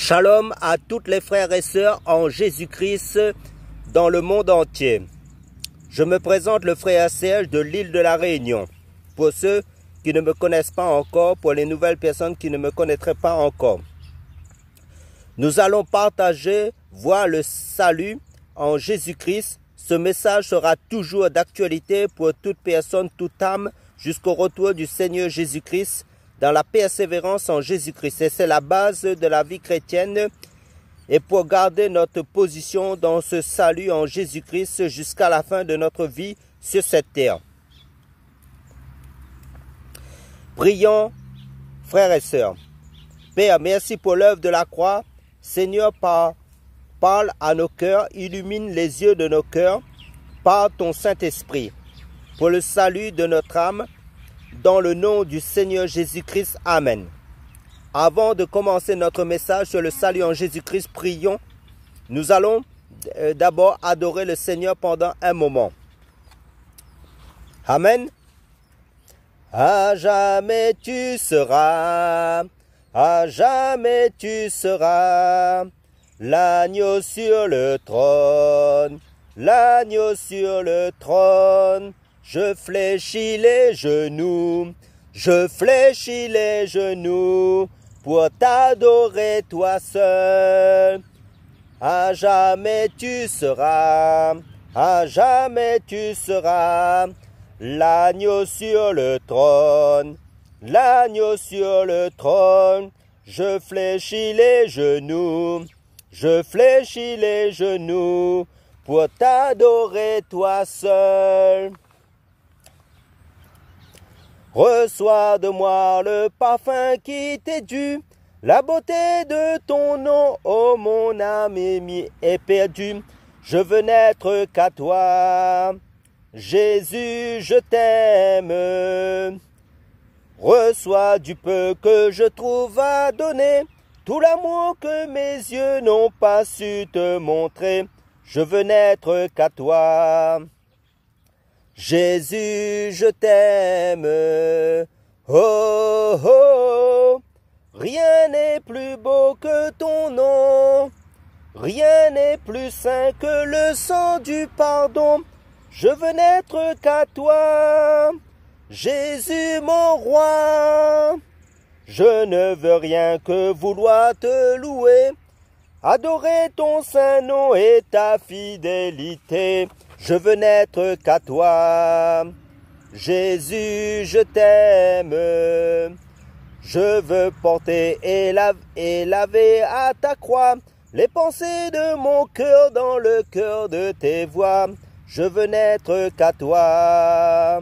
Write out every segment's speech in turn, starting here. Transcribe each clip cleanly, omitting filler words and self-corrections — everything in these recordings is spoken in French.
Shalom à toutes les frères et sœurs en Jésus-Christ dans le monde entier. Je me présente le frère Serge de l'île de la Réunion. Pour ceux qui ne me connaissent pas encore, pour les nouvelles personnes qui ne me connaîtraient pas encore. Nous allons partager, voir le salut en Jésus-Christ. Ce message sera toujours d'actualité pour toute personne, toute âme, jusqu'au retour du Seigneur Jésus-Christ, dans la persévérance en Jésus-Christ. Et c'est la base de la vie chrétienne. Et pour garder notre position dans ce salut en Jésus-Christ jusqu'à la fin de notre vie sur cette terre. Prions, frères et sœurs. Père, merci pour l'œuvre de la croix. Seigneur, parle à nos cœurs, illumine les yeux de nos cœurs par ton Saint-Esprit. Pour le salut de notre âme, dans le nom du Seigneur Jésus-Christ. Amen. Avant de commencer notre message sur le salut en Jésus-Christ, prions. Nous allons d'abord adorer le Seigneur pendant un moment. Amen. À jamais tu seras, à jamais tu seras, l'agneau sur le trône, l'agneau sur le trône. Je fléchis les genoux, je fléchis les genoux pour t'adorer toi seul. À jamais tu seras, à jamais tu seras, l'agneau sur le trône, l'agneau sur le trône. Je fléchis les genoux, je fléchis les genoux pour t'adorer toi seul. Reçois de moi le parfum qui t'est dû, la beauté de ton nom, ô mon âme est perdue. Je veux n'être qu'à toi, Jésus, je t'aime. Reçois du peu que je trouve à donner, tout l'amour que mes yeux n'ont pas su te montrer. Je veux n'être qu'à toi. Jésus, je t'aime, oh, oh, rien n'est plus beau que ton nom, rien n'est plus saint que le sang du pardon. Je veux n'être qu'à toi, Jésus mon roi. Je ne veux rien que vouloir te louer, adorer ton saint nom et ta fidélité. Je veux n'être qu'à toi, Jésus, je t'aime. Je veux porter et laver à ta croix les pensées de mon cœur dans le cœur de tes voies. Je veux n'être qu'à toi,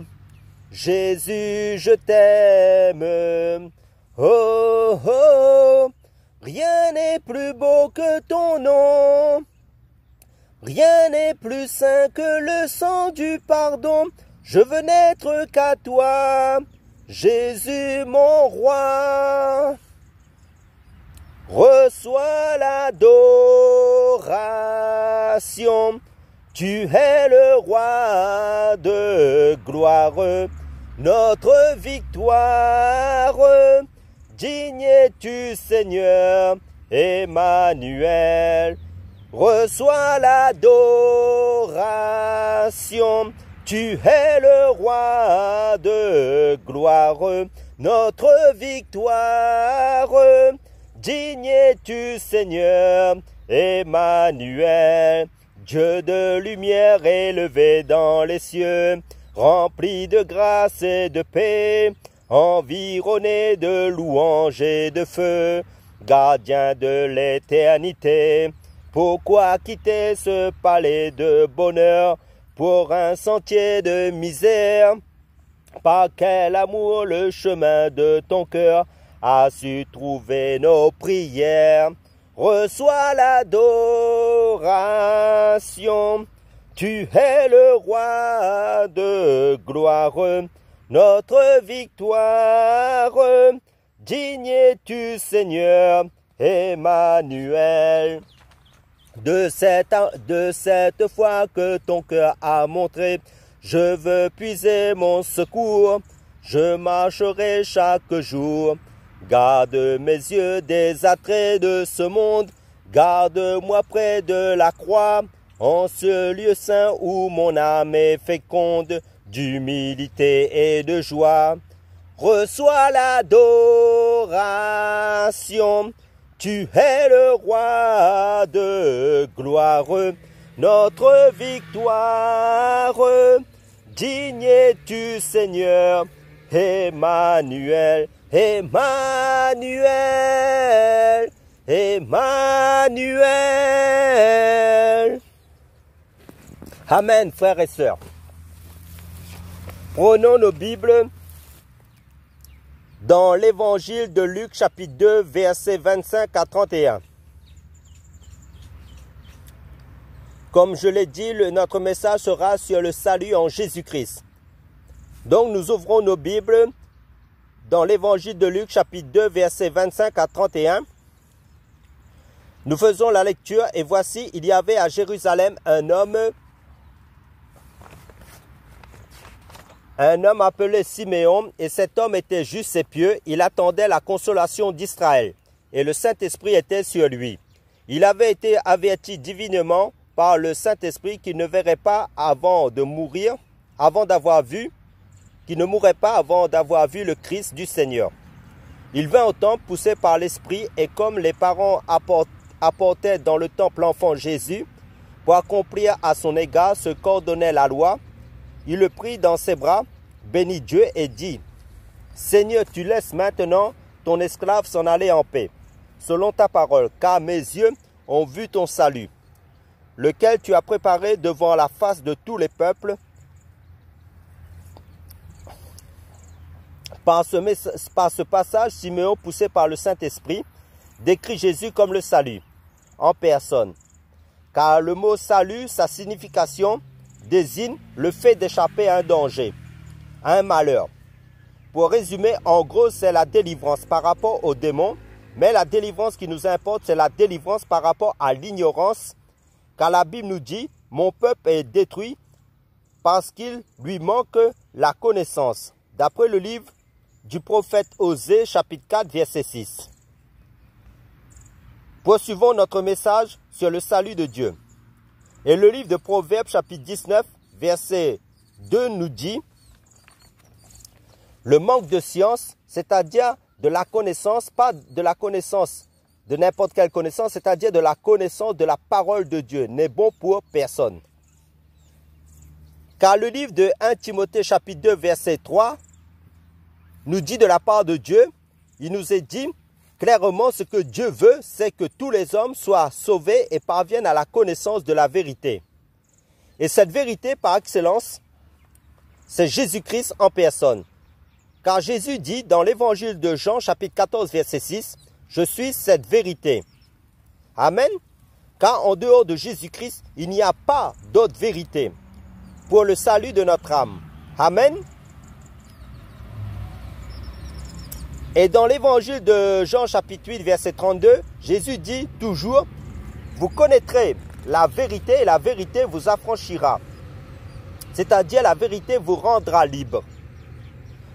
Jésus, je t'aime. Oh, oh, rien n'est plus beau que ton nom. Rien n'est plus saint que le sang du pardon. Je veux n'être qu'à toi, Jésus mon roi. Reçois l'adoration. Tu es le roi de gloire, notre victoire. Digne es-tu, Seigneur, Emmanuel. Reçois l'adoration, tu es le roi de gloire, notre victoire. Digne es-tu, Seigneur, Emmanuel, Dieu de lumière élevé dans les cieux, rempli de grâce et de paix, environné de louanges et de feu, gardien de l'éternité. Pourquoi quitter ce palais de bonheur pour un sentier de misère? Par quel amour le chemin de ton cœur a su trouver nos prières? Reçois l'adoration. Tu es le roi de gloire, notre victoire. Digne es-tu, Seigneur, Emmanuel. De cette foi que ton cœur a montré, je veux puiser mon secours. Je marcherai chaque jour Garde mes yeux des attraits de ce monde, garde-moi près de la croix, en ce lieu saint où mon âme est féconde d'humilité et de joie. Reçois l'adoration, tu es le roi de gloire, notre victoire. Digne es-tu, Seigneur, Emmanuel, Emmanuel, Emmanuel. Amen, frères et sœurs. Prenons nos Bibles dans l'évangile de Luc, chapitre 2, versets 25 à 31. Comme je l'ai dit, notre message sera sur le salut en Jésus-Christ. Donc nous ouvrons nos Bibles dans l'évangile de Luc, chapitre 2, versets 25 à 31. Nous faisons la lecture et voici, il y avait à Jérusalem un homme appelé Siméon, et cet homme était juste et pieux. Il attendait la consolation d'Israël, et le Saint-Esprit était sur lui. Il avait été averti divinement par le Saint-Esprit qu'il ne verrait pas avant de mourir, qu'il ne mourrait pas avant d'avoir vu le Christ du Seigneur. Il vint au temple poussé par l'Esprit, et comme les parents apportaient dans le temple l'enfant Jésus, pour accomplir à son égard ce qu'ordonnait la loi, il le prit dans ses bras, bénit Dieu et dit, « Seigneur, tu laisses maintenant ton esclave s'en aller en paix, selon ta parole, car mes yeux ont vu ton salut, lequel tu as préparé devant la face de tous les peuples. » Par ce passage, Siméon, poussé par le Saint-Esprit, décrit Jésus comme le salut, en personne. Car le mot « salut », sa signification désigne le fait d'échapper à un danger, à un malheur. Pour résumer, en gros, c'est la délivrance par rapport aux démons, mais la délivrance qui nous importe, c'est la délivrance par rapport à l'ignorance, car la Bible nous dit « Mon peuple est détruit parce qu'il lui manque la connaissance », d'après le livre du prophète Osée, chapitre 4, verset 6. Poursuivons notre message sur le salut de Dieu. Et le livre de Proverbes, chapitre 19, verset 2 nous dit « Le manque de science, c'est-à-dire de la connaissance, pas de la connaissance de n'importe quelle connaissance, c'est-à-dire de la connaissance de la parole de Dieu, n'est bon pour personne. » Car le livre de 1 Timothée, chapitre 2, verset 3, nous dit de la part de Dieu, il nous est dit clairement ce que Dieu veut, c'est que tous les hommes soient sauvés et parviennent à la connaissance de la vérité. Et cette vérité par excellence, c'est Jésus-Christ en personne. Car Jésus dit dans l'évangile de Jean, chapitre 14, verset 6, « Je suis cette vérité. » Amen. Car en dehors de Jésus-Christ, il n'y a pas d'autre vérité pour le salut de notre âme. Amen. Et dans l'évangile de Jean chapitre 8 verset 32, Jésus dit toujours, « Vous connaîtrez la vérité et la vérité vous affranchira. » C'est-à-dire la vérité vous rendra libre.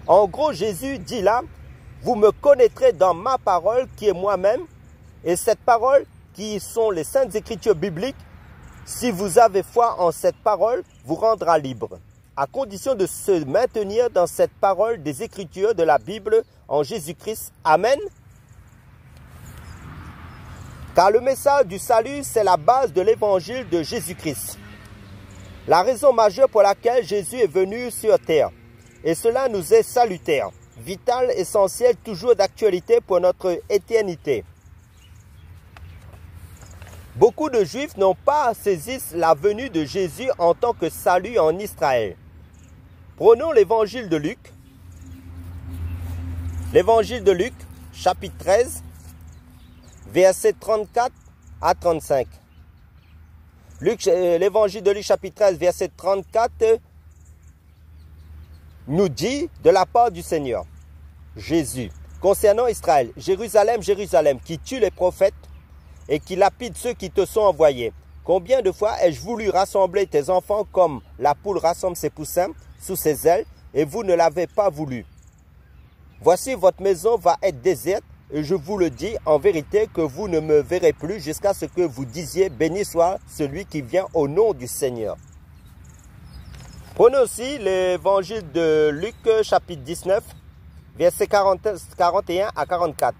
En gros, Jésus dit là, « Vous me connaîtrez dans ma parole qui est moi-même. » Et cette parole qui sont les saintes écritures bibliques, si vous avez foi en cette parole, vous rendra libre. À condition de se maintenir dans cette parole des Écritures de la Bible en Jésus-Christ. Amen. Car le message du salut, c'est la base de l'évangile de Jésus-Christ. La raison majeure pour laquelle Jésus est venu sur terre. Et cela nous est salutaire, vital, essentiel, toujours d'actualité pour notre éternité. Beaucoup de Juifs n'ont pas saisi la venue de Jésus en tant que salut en Israël. Prenons l'évangile de Luc. L'évangile de Luc, chapitre 13, versets 34 à 35. L'évangile de Luc, chapitre 13, verset 34, nous dit de la part du Seigneur, Jésus, concernant Israël, « Jérusalem, Jérusalem, qui tue les prophètes et qui lapide ceux qui te sont envoyés. Combien de fois ai-je voulu rassembler tes enfants comme la poule rassemble ses poussins sous ses ailes, et vous ne l'avez pas voulu. Voici, votre maison va être déserte, et je vous le dis en vérité que vous ne me verrez plus jusqu'à ce que vous disiez, béni soit celui qui vient au nom du Seigneur. Prenez aussi l'évangile de Luc chapitre 19, versets 41 à 44.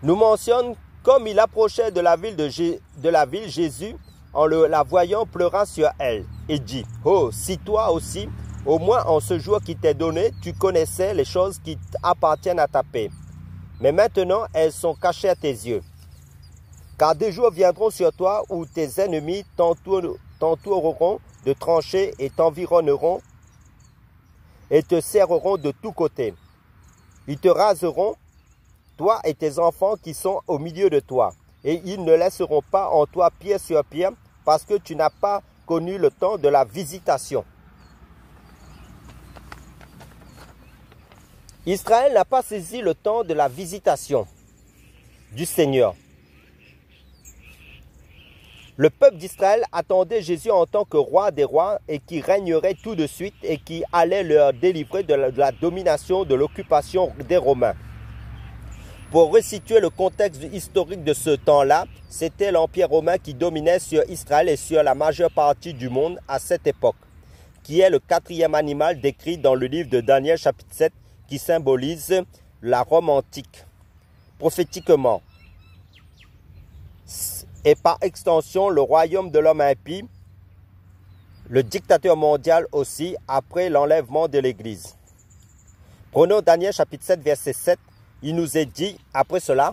Nous mentionne, comme il approchait de la ville, Jésus, en la voyant, pleura sur elle et dit, « Oh, si toi aussi, au moins en ce jour qui t'est donné, tu connaissais les choses qui appartiennent à ta paix. Mais maintenant, elles sont cachées à tes yeux. Car des jours viendront sur toi où tes ennemis t'entoureront de tranchées et t'environneront et te serreront de tous côtés. Ils te raseront, toi et tes enfants qui sont au milieu de toi, et ils ne laisseront pas en toi pierre sur pierre, parce que tu n'as pas connu le temps de la visitation. » Israël n'a pas saisi le temps de la visitation du Seigneur. Le peuple d'Israël attendait Jésus en tant que roi des rois et qui régnerait tout de suite et qui allait leur délivrer de la domination, de l'occupation des Romains. Pour resituer le contexte historique de ce temps-là, c'était l'Empire romain qui dominait sur Israël et sur la majeure partie du monde à cette époque, qui est le quatrième animal décrit dans le livre de Daniel chapitre 7, qui symbolise la Rome antique. Prophétiquement, et par extension le royaume de l'homme impie, le dictateur mondial aussi, après l'enlèvement de l'Église. Prenons Daniel chapitre 7, verset 7. Il nous est dit, après cela,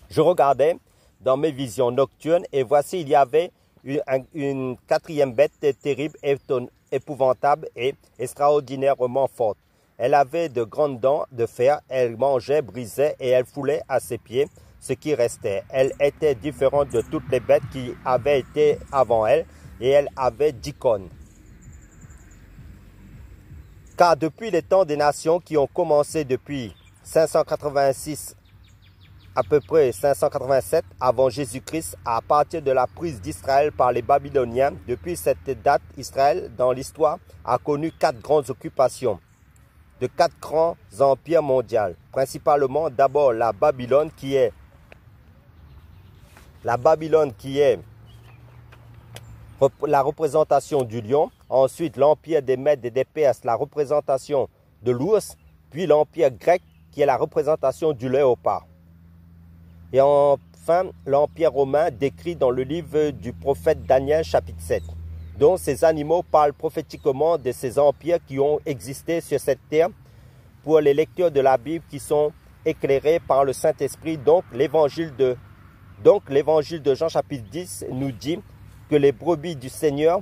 je regardais dans mes visions nocturnes et voici il y avait une quatrième bête terrible, épouvantable et extraordinairement forte. Elle avait de grandes dents de fer, elle mangeait, brisait et elle foulait à ses pieds ce qui restait. Elle était différente de toutes les bêtes qui avaient été avant elle et elle avait 10 cornes. Car depuis les temps des nations qui ont commencé depuis 586, à peu près 587 avant Jésus-Christ, à partir de la prise d'Israël par les Babyloniens, depuis cette date, Israël, dans l'histoire, a connu 4 grandes occupations de 4 grands empires mondiaux. Principalement, d'abord la Babylone qui est la représentation du lion. Ensuite, l'empire des Mèdes et des Perses, la représentation de l'ours. Puis l'empire grec qui est la représentation du léopard. Et enfin, l'empire romain décrit dans le livre du prophète Daniel chapitre 7. Donc ces animaux parlent prophétiquement de ces empires qui ont existé sur cette terre pour les lecteurs de la Bible qui sont éclairés par le Saint-Esprit. Donc l'évangile de Jean chapitre 10 nous dit que les brebis du Seigneur,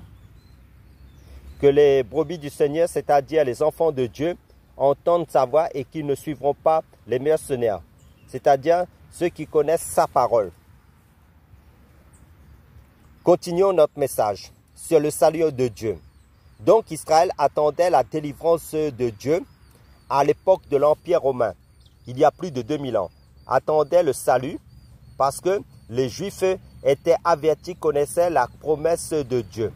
c'est-à-dire les enfants de Dieu, entendent sa voix et qu'ils ne suivront pas les mercenaires, c'est-à-dire ceux qui connaissent sa parole. Continuons notre message sur le salut de Dieu. Donc Israël attendait la délivrance de Dieu à l'époque de l'Empire romain, il y a plus de 2000 ans. Attendait le salut parce que les Juifs étaient avertis, connaissaient la promesse de Dieu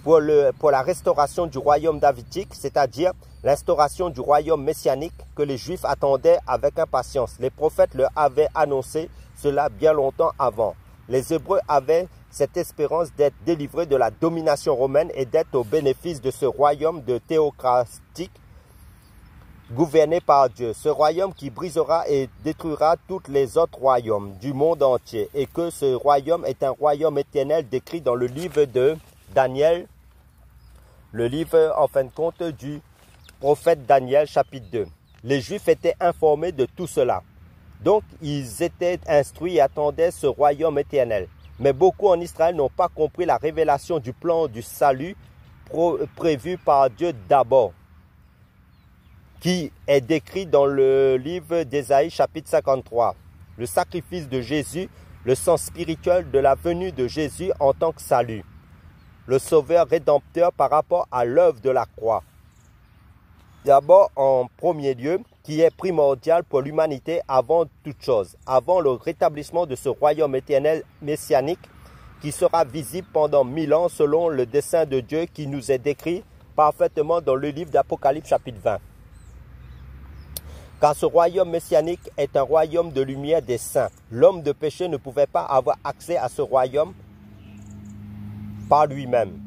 pour la restauration du royaume davidique, c'est-à-dire l'instauration du royaume messianique que les Juifs attendaient avec impatience. Les prophètes leur avaient annoncé cela bien longtemps avant. Les Hébreux avaient cette espérance d'être délivrés de la domination romaine et d'être au bénéfice de ce royaume de théocratique gouverné par Dieu. Ce royaume qui brisera et détruira tous les autres royaumes du monde entier. Et que ce royaume est un royaume éternel décrit dans le livre de Daniel, le livre en fin de compte du prophète Daniel chapitre 2. Les Juifs étaient informés de tout cela. Donc ils étaient instruits et attendaient ce royaume éternel. Mais beaucoup en Israël n'ont pas compris la révélation du plan du salut prévu par Dieu d'abord, qui est décrit dans le livre d'Ésaïe chapitre 53. Le sacrifice de Jésus, le sens spirituel de la venue de Jésus en tant que salut. Le sauveur rédempteur par rapport à l'œuvre de la croix. D'abord, en premier lieu, qui est primordial pour l'humanité avant toute chose, avant le rétablissement de ce royaume éternel messianique qui sera visible pendant 1000 ans selon le dessein de Dieu qui nous est décrit parfaitement dans le livre d'Apocalypse chapitre 20. Car ce royaume messianique est un royaume de lumière des saints. L'homme de péché ne pouvait pas avoir accès à ce royaume par lui-même.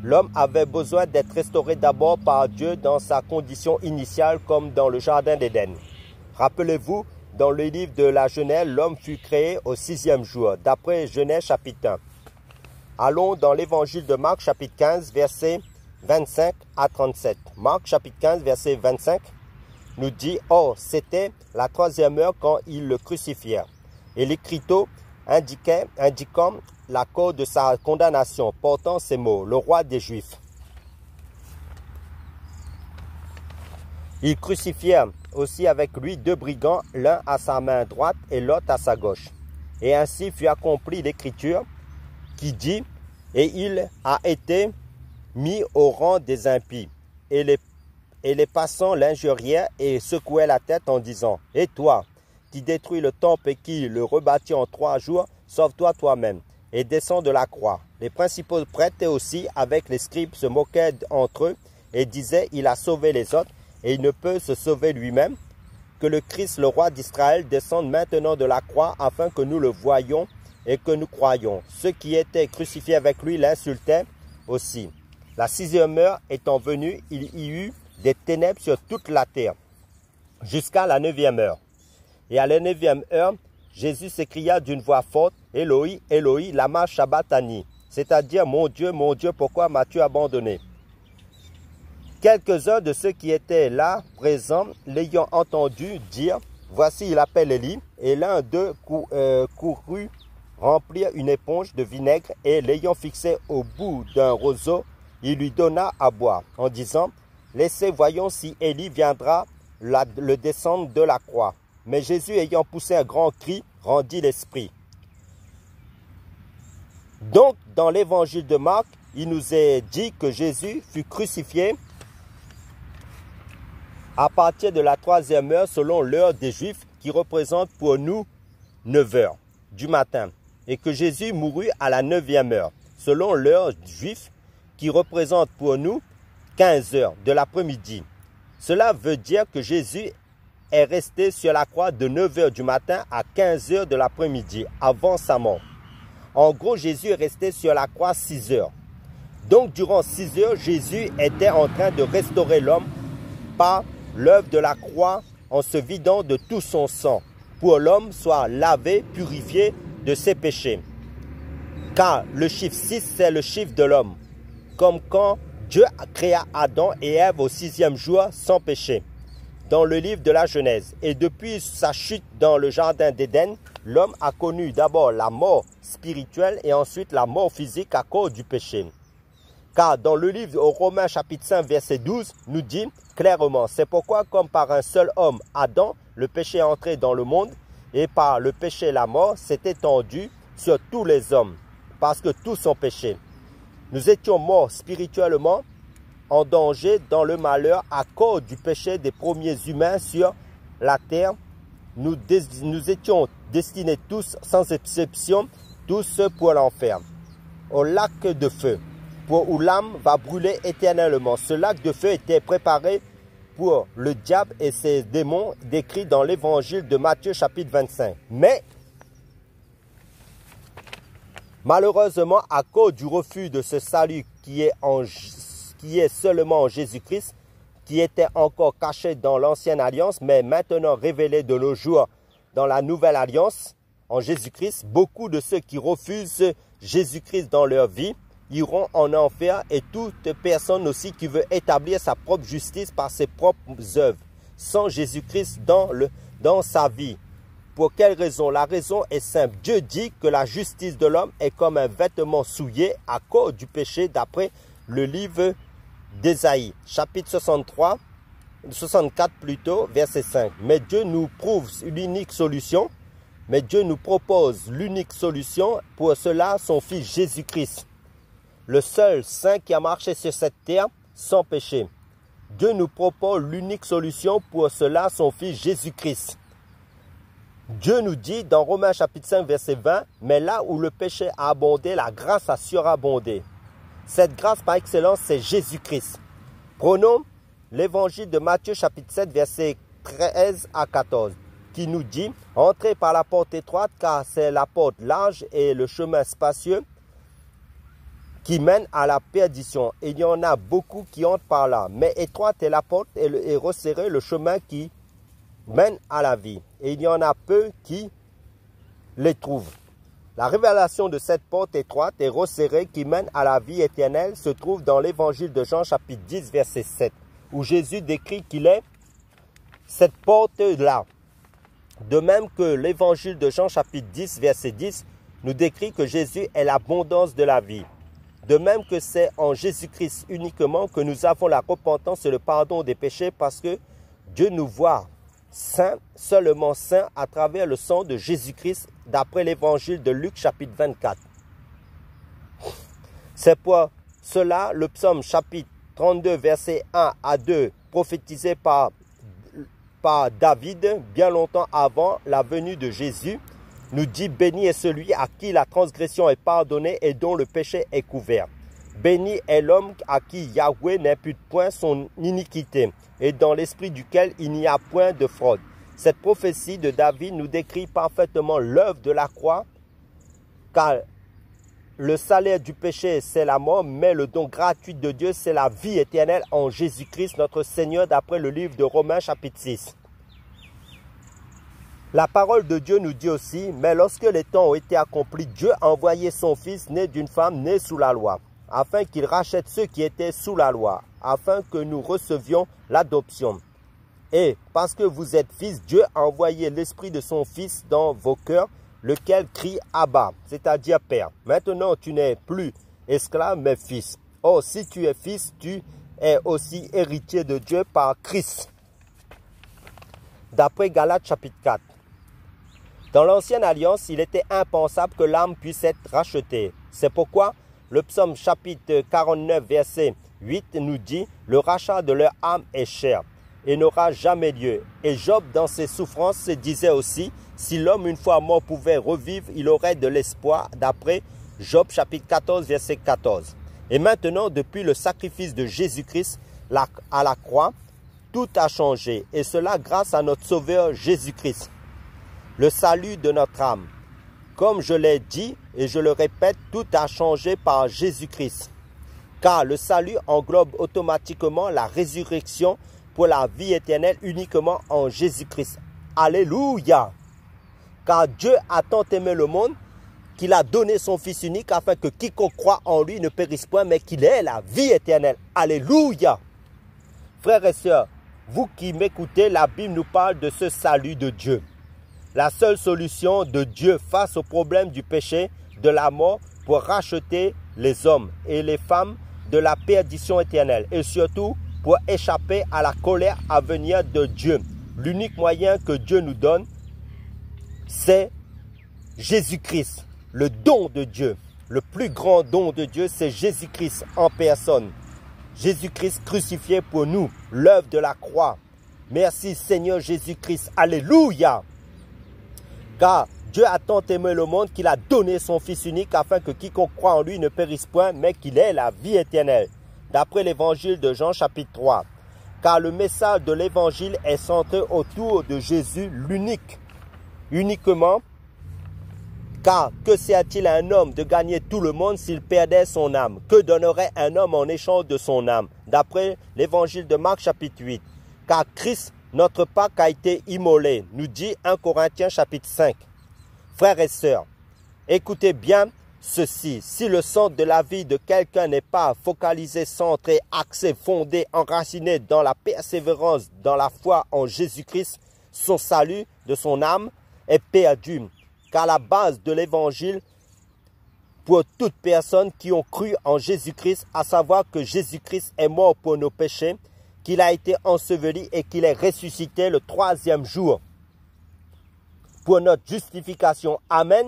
L'homme avait besoin d'être restauré d'abord par Dieu dans sa condition initiale comme dans le jardin d'Éden. Rappelez-vous, dans le livre de la Genèse, l'homme fut créé au 6e jour, d'après Genèse chapitre 1. Allons dans l'évangile de Marc chapitre 15, versets 25 à 37. Marc chapitre 15, verset 25 nous dit « Or, c'était la 3e heure quand ils le crucifièrent. Et l'écriteau indiquant la cause de sa condamnation, portant ces mots, le roi des Juifs. Ils crucifièrent aussi avec lui 2 brigands, l'un à sa main droite et l'autre à sa gauche. Et ainsi fut accomplie l'écriture qui dit « Et il a été mis au rang des impies. » Et les passants l'injurièrent et secouaient la tête en disant « Et toi, qui détruis le temple et qui le rebâtis en 3 jours, sauve-toi toi-même et descends de la croix. » Les principaux prêtres aussi, avec les scribes, se moquaient entre eux et disaient « Il a sauvé les autres et il ne peut se sauver lui-même. Que le Christ, le roi d'Israël, descende maintenant de la croix afin que nous le voyions et que nous croyions. » Ceux qui étaient crucifiés avec lui l'insultaient aussi. La 6e heure étant venue, il y eut des ténèbres sur toute la terre, jusqu'à la 9e heure. Et à la 9e heure, Jésus s'écria d'une voix forte, « Éloi, Éloi, lama sabachthani » c'est-à-dire « Mon Dieu, pourquoi m'as-tu abandonné » Quelques-uns de ceux qui étaient là, présents, l'ayant entendu dire, « Voici, il appelle Élie » et l'un d'eux courut remplir une éponge de vinaigre et l'ayant fixé au bout d'un roseau, il lui donna à boire, en disant, « Laissez, voyons si Élie viendra le descendre de la croix. » Mais Jésus, ayant poussé un grand cri, rendit l'esprit. Donc, dans l'évangile de Marc, il nous est dit que Jésus fut crucifié à partir de la 3e heure selon l'heure des Juifs qui représente pour nous 9 heures du matin et que Jésus mourut à la 9e heure selon l'heure juif qui représente pour nous 15 heures de l'après-midi. Cela veut dire que Jésus est resté sur la croix de 9 heures du matin à 15 heures de l'après-midi avant sa mort. En gros, Jésus est resté sur la croix 6 heures. Donc, durant 6 heures, Jésus était en train de restaurer l'homme par l'œuvre de la croix en se vidant de tout son sang pour l'homme soit lavé, purifié de ses péchés. Car le chiffre 6, c'est le chiffre de l'homme. Comme quand Dieu créa Adam et Ève au 6e jour sans péché, dans le livre de la Genèse. Et depuis sa chute dans le jardin d'Éden, l'homme a connu d'abord la mort spirituelle et ensuite la mort physique à cause du péché. Car dans le livre aux Romains chapitre 5 verset 12 nous dit clairement, c'est pourquoi comme par un seul homme, Adam, le péché est entré dans le monde et par le péché la mort s'est étendue sur tous les hommes parce que tous ont péché. Nous étions morts spirituellement en danger dans le malheur à cause du péché des premiers humains sur la terre. Nous étions destinés tous, sans exception, tous pour l'enfer, au lac de feu, où l'âme va brûler éternellement. Ce lac de feu était préparé pour le diable et ses démons décrits dans l'évangile de Matthieu chapitre 25. Mais, malheureusement, à cause du refus de ce salut qui est seulement en Jésus-Christ, qui était encore caché dans l'ancienne alliance, mais maintenant révélé de nos jours dans la nouvelle alliance, en Jésus-Christ, beaucoup de ceux qui refusent Jésus-Christ dans leur vie iront en enfer et toute personne aussi qui veut établir sa propre justice par ses propres œuvres, sans Jésus-Christ dans sa vie. Pour quelle raison? La raison est simple. Dieu dit que la justice de l'homme est comme un vêtement souillé à cause du péché d'après le livre d'Ésaïe, chapitre 64 plutôt, verset 5. Mais Dieu nous propose l'unique solution pour cela, son Fils Jésus-Christ, le seul saint qui a marché sur cette terre sans péché. Dieu nous propose l'unique solution pour cela, son Fils Jésus-Christ. Dieu nous dit dans Romains chapitre 5 verset 20, « Mais là où le péché a abondé, la grâce a surabondé. » Cette grâce par excellence, c'est Jésus-Christ. Prenons l'évangile de Matthieu chapitre 7 versets 13 à 14 qui nous dit « Entrez par la porte étroite car c'est la porte large et le chemin spacieux qui mène à la perdition. Et il y en a beaucoup qui entrent par là. Mais étroite est la porte et resserré le chemin qui mène à la vie. Et il y en a peu qui les trouvent. » La révélation de cette porte étroite et resserrée qui mène à la vie éternelle se trouve dans l'évangile de Jean chapitre 10 verset 7 où Jésus décrit qu'il est cette porte-là. De même que l'évangile de Jean chapitre 10 verset 10 nous décrit que Jésus est l'abondance de la vie. De même que c'est en Jésus-Christ uniquement que nous avons la repentance et le pardon des péchés parce que Dieu nous voit saints, seulement saints à travers le sang de Jésus-Christ d'après l'évangile de Luc chapitre 24. C'est pour cela le psaume chapitre 32 verset 1 à 2 prophétisé par David bien longtemps avant la venue de Jésus nous dit « Béni est celui à qui la transgression est pardonnée et dont le péché est couvert. Béni est l'homme à qui Yahweh n'impute point son iniquité et dans l'esprit duquel il n'y a point de fraude. » Cette prophétie de David nous décrit parfaitement l'œuvre de la croix, car le salaire du péché, c'est la mort, mais le don gratuit de Dieu, c'est la vie éternelle en Jésus-Christ, notre Seigneur, d'après le livre de Romains, chapitre 6. La parole de Dieu nous dit aussi, « Mais lorsque les temps ont été accomplis, Dieu a envoyé son Fils, né d'une femme, née sous la loi, afin qu'il rachète ceux qui étaient sous la loi, afin que nous recevions l'adoption. Et parce que vous êtes fils, Dieu a envoyé l'Esprit de son Fils dans vos cœurs, lequel crie Abba, c'est-à-dire Père. Maintenant, tu n'es plus esclave, mais fils. Or, si tu es fils, tu es aussi héritier de Dieu par Christ. » D'après Galates chapitre 4. Dans l'ancienne alliance, il était impensable que l'âme puisse être rachetée. C'est pourquoi le psaume chapitre 49 verset 8 nous dit « Le rachat de leur âme est cher et n'aura jamais lieu. » Et Job, dans ses souffrances, se disait aussi « Si l'homme une fois mort pouvait revivre, il aurait de l'espoir. » D'après Job chapitre 14 verset 14. Et maintenant, depuis le sacrifice de Jésus-Christ à la croix, tout a changé. Et cela grâce à notre Sauveur Jésus-Christ. Le salut de notre âme. Comme je l'ai dit et je le répète, tout a changé par Jésus-Christ. Car le salut englobe automatiquement la résurrection pour la vie éternelle uniquement en Jésus-Christ. Alléluia! Car Dieu a tant aimé le monde qu'il a donné son Fils unique afin que quiconque croit en lui ne périsse point mais qu'il ait la vie éternelle. Alléluia! Frères et sœurs, vous qui m'écoutez, la Bible nous parle de ce salut de Dieu. La seule solution de Dieu face au problème du péché, de la mort, pour racheter les hommes et les femmes de la perdition éternelle et surtout pour échapper à la colère à venir de Dieu. L'unique moyen que Dieu nous donne, c'est Jésus-Christ, le don de Dieu. Le plus grand don de Dieu, c'est Jésus-Christ en personne. Jésus-Christ crucifié pour nous, l'œuvre de la croix. Merci Seigneur Jésus-Christ. Alléluia! Car Dieu a tant aimé le monde qu'il a donné son Fils unique afin que quiconque croit en lui ne périsse point, mais qu'il ait la vie éternelle. D'après l'évangile de Jean chapitre 3. Car le message de l'évangile est centré autour de Jésus l'unique. Uniquement, car que sert-il à un homme de gagner tout le monde s'il perdait son âme? Que donnerait un homme en échange de son âme? D'après l'évangile de Marc chapitre 8. Car Christ, notre Pâque a été immolé, nous dit 1 Corinthiens chapitre 5. Frères et sœurs, écoutez bien ceci. Si le centre de la vie de quelqu'un n'est pas focalisé, centré, axé, fondé, enraciné dans la persévérance, dans la foi en Jésus-Christ, son salut de son âme est perdu. Car la base de l'évangile pour toutes personnes qui ont cru en Jésus-Christ, à savoir que Jésus-Christ est mort pour nos péchés, qu'il a été enseveli et qu'il est ressuscité le 3e jour pour notre justification. Amen.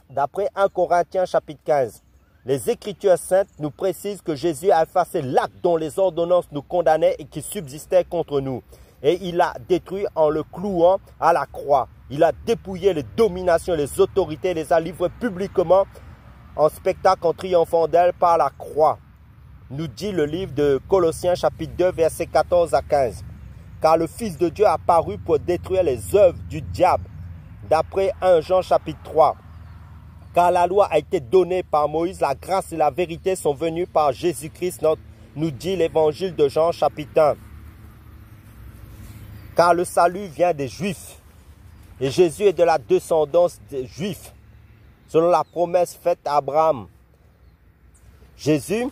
D'après 1 Corinthiens chapitre 15. Les Écritures saintes nous précisent que Jésus a effacé l'acte dont les ordonnances nous condamnaient et qui subsistait contre nous. Et il l'a détruit en le clouant à la croix. Il a dépouillé les dominations, les autorités, les a livrées publiquement en spectacle en triomphant d'elles par la croix. nous dit le livre de Colossiens chapitre 2 versets 14 à 15. Car le Fils de Dieu a apparu pour détruire les œuvres du diable. D'après 1 Jean chapitre 3. Car la loi a été donnée par Moïse, la grâce et la vérité sont venues par Jésus-Christ, nous dit l'évangile de Jean chapitre 1. Car le salut vient des Juifs. Et Jésus est de la descendance des Juifs, selon la promesse faite à Abraham. Jésus,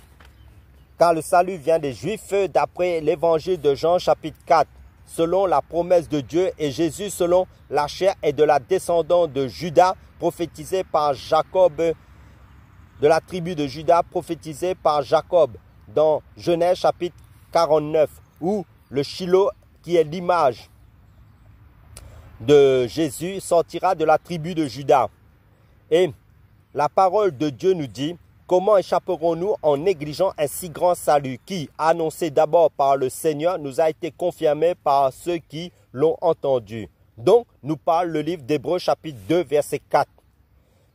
car le salut vient des Juifs, d'après l'évangile de Jean chapitre 4, selon la promesse de Dieu, et Jésus, selon la chair, est de la descendance de Judas, prophétisé par Jacob, de la tribu de Judas, prophétisé par Jacob, dans Genèse chapitre 49, où le Shiloh, qui est l'image de Jésus, sortira de la tribu de Judas. Et la parole de Dieu nous dit, comment échapperons-nous en négligeant un si grand salut qui, annoncé d'abord par le Seigneur, nous a été confirmé par ceux qui l'ont entendu. Donc, nous parle le livre d'Hébreux chapitre 2 verset 4.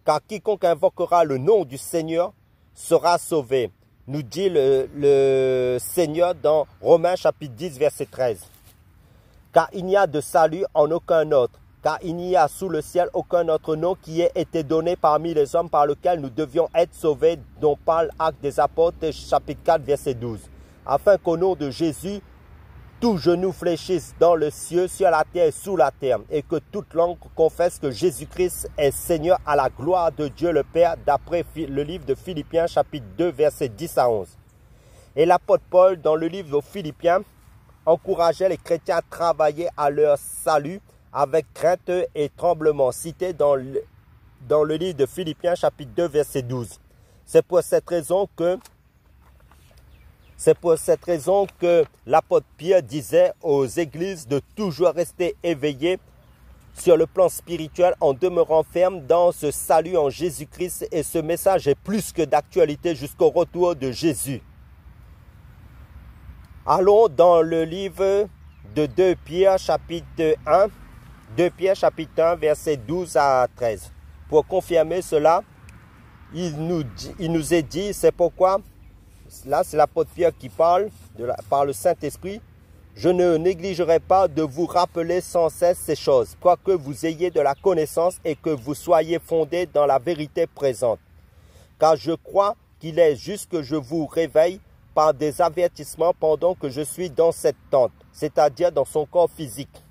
Car quiconque invoquera le nom du Seigneur sera sauvé, nous dit le Seigneur dans Romains chapitre 10 verset 13. Car il n'y a de salut en aucun autre, car il n'y a sous le ciel aucun autre nom qui ait été donné parmi les hommes par lequel nous devions être sauvés, dont parle Actes des Apôtres, chapitre 4, verset 12. Afin qu'au nom de Jésus, tout genou fléchisse dans le ciel, sur la terre et sous la terre, et que toute langue confesse que Jésus-Christ est Seigneur à la gloire de Dieu le Père, d'après le livre de Philippiens, chapitre 2, verset 10 à 11. Et l'apôtre Paul, dans le livre aux Philippiens, encourageait les chrétiens à travailler à leur salut avec crainte et tremblement, cité dans le livre de Philippiens chapitre 2 verset 12. C'est pour cette raison que l'apôtre Pierre disait aux églises de toujours rester éveillées sur le plan spirituel en demeurant ferme dans ce salut en Jésus-Christ, et ce message est plus que d'actualité jusqu'au retour de Jésus. Allons dans le livre de 2 Pierre chapitre 1, 2 Pierre chapitre 1 verset 12 à 13. Pour confirmer cela, il nous est dit, c'est pourquoi, là c'est l'apôtre Pierre qui parle par le Saint-Esprit, je ne négligerai pas de vous rappeler sans cesse ces choses, quoique vous ayez de la connaissance et que vous soyez fondés dans la vérité présente. Car je crois qu'il est juste que je vous réveille par des avertissements pendant que je suis dans cette tente, c'est-à-dire dans son corps physique.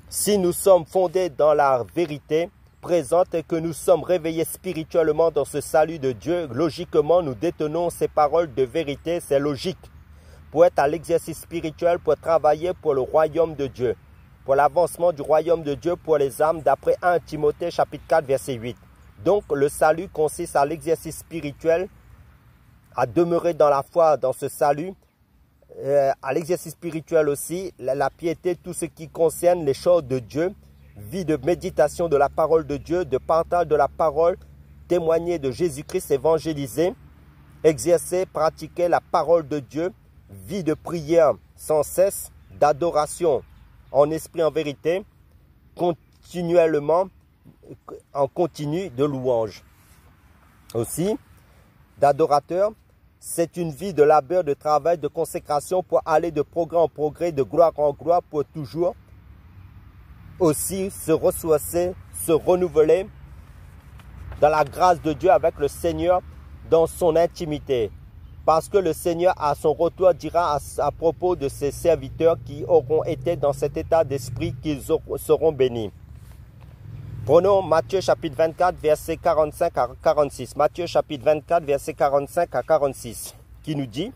Si nous sommes fondés dans la vérité présente et que nous sommes réveillés spirituellement dans ce salut de Dieu, logiquement nous détenons ces paroles de vérité, c'est logique, pour être à l'exercice spirituel, pour travailler pour le royaume de Dieu, pour l'avancement du royaume de Dieu pour les âmes, d'après 1 Timothée chapitre 4 verset 8. Donc le salut consiste à l'exercice spirituel, à demeurer dans la foi, dans ce salut, à l'exercice spirituel aussi, la piété, tout ce qui concerne les choses de Dieu, vie de méditation de la parole de Dieu, de partage de la parole, témoigner de Jésus-Christ, évangéliser, exercer, pratiquer la parole de Dieu, vie de prière sans cesse, d'adoration en esprit, en vérité, continuellement, en continu de louange. Aussi, d'adorateur, c'est une vie de labeur, de travail, de consécration pour aller de progrès en progrès, de gloire en gloire, pour toujours aussi se ressourcer, se renouveler dans la grâce de Dieu avec le Seigneur dans son intimité. Parce que le Seigneur à son retour dira à propos de ses serviteurs qui auront été dans cet état d'esprit qu'ils seront bénis. Prenons Matthieu chapitre 24, versets 45 à 46. Matthieu chapitre 24, versets 45 à 46, qui nous dit: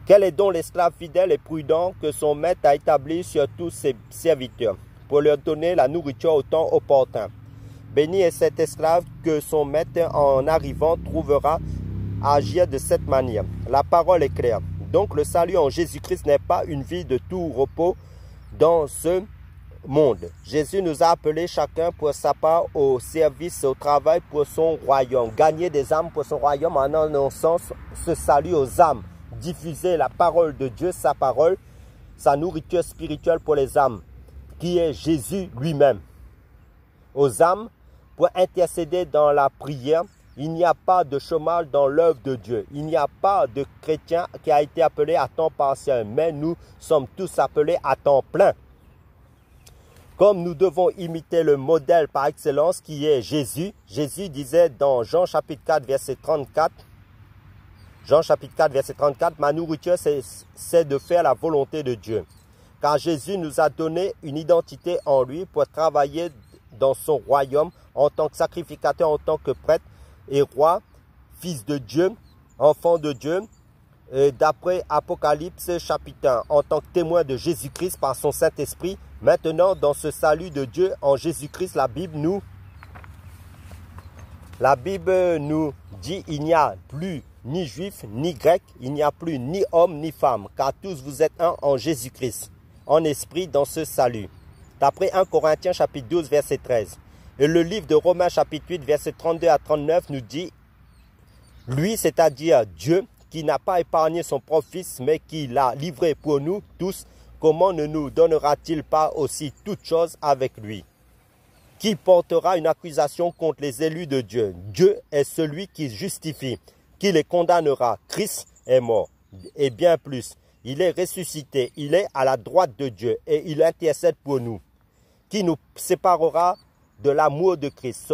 quel est donc l'esclave fidèle et prudent que son maître a établi sur tous ses serviteurs, pour leur donner la nourriture au temps opportun? Béni est cet esclave que son maître, en arrivant, trouvera à agir de cette manière. La parole est claire. Donc le salut en Jésus-Christ n'est pas une vie de tout repos dans ce monde. Jésus nous a appelés chacun pour sa part au service, au travail pour son royaume. Gagner des âmes pour son royaume en annonçant ce salut aux âmes. Diffuser la parole de Dieu, sa parole, sa nourriture spirituelle pour les âmes, qui est Jésus lui-même. Aux âmes, pour intercéder dans la prière, Il n'y a pas de chômage dans l'œuvre de Dieu. Il n'y a pas de chrétien qui a été appelé à temps partiel, mais nous sommes tous appelés à temps plein. Comme nous devons imiter le modèle par excellence qui est Jésus, Jésus disait dans Jean chapitre 4, verset 34, Jean chapitre 4, verset 34, « Ma nourriture, c'est de faire la volonté de Dieu. » Car Jésus nous a donné une identité en lui pour travailler dans son royaume en tant que sacrificateur, en tant que prêtre et roi, fils de Dieu, enfant de Dieu, d'après Apocalypse chapitre 1, en tant que témoin de Jésus-Christ par son Saint-Esprit. Maintenant, dans ce salut de Dieu en Jésus-Christ, la Bible nous dit il n'y a plus ni juif ni grec, il n'y a plus ni homme ni femme, car tous vous êtes un en Jésus-Christ, en esprit dans ce salut. D'après 1 Corinthiens chapitre 12, verset 13. Et le livre de Romains chapitre 8, verset 32 à 39 nous dit, lui, c'est-à-dire Dieu, qui n'a pas épargné son propre Fils, mais qui l'a livré pour nous tous, comment ne nous donnera-t-il pas aussi toutes choses avec lui? Qui portera une accusation contre les élus de Dieu? Dieu est celui qui justifie. Qui les condamnera? Christ est mort. Et bien plus, il est ressuscité, il est à la droite de Dieu et il intercède pour nous. Qui nous séparera de l'amour de Christ?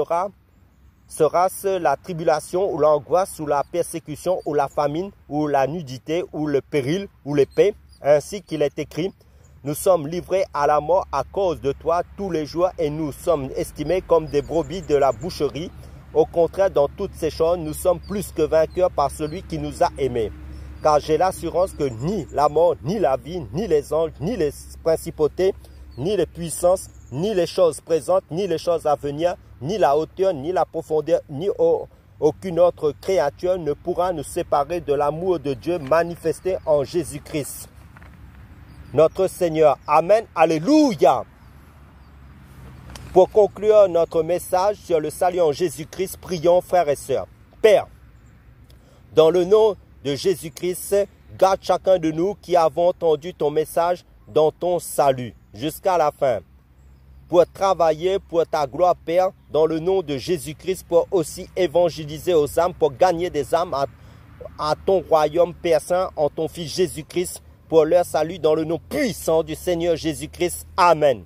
Sera-ce la tribulation ou l'angoisse ou la persécution ou la famine ou la nudité ou le péril ou l'épée? Ainsi qu'il est écrit, nous sommes livrés à la mort à cause de toi tous les jours et nous sommes estimés comme des brebis de la boucherie. Au contraire, dans toutes ces choses, nous sommes plus que vainqueurs par celui qui nous a aimés. Car j'ai l'assurance que ni la mort, ni la vie, ni les anges, ni les principautés, ni les puissances, ni les choses présentes, ni les choses à venir, ni la hauteur, ni la profondeur, ni aucune autre créature ne pourra nous séparer de l'amour de Dieu manifesté en Jésus-Christ, notre Seigneur. Amen. Alléluia. Pour conclure notre message sur le salut en Jésus-Christ, prions, frères et sœurs. Père, dans le nom de Jésus-Christ, garde chacun de nous qui avons entendu ton message dans ton salut jusqu'à la fin. Pour travailler pour ta gloire, Père, dans le nom de Jésus-Christ, pour aussi évangéliser aux âmes, pour gagner des âmes à ton royaume, Père Saint, en ton Fils Jésus-Christ, pour leur salut dans le nom puissant du Seigneur Jésus-Christ. Amen.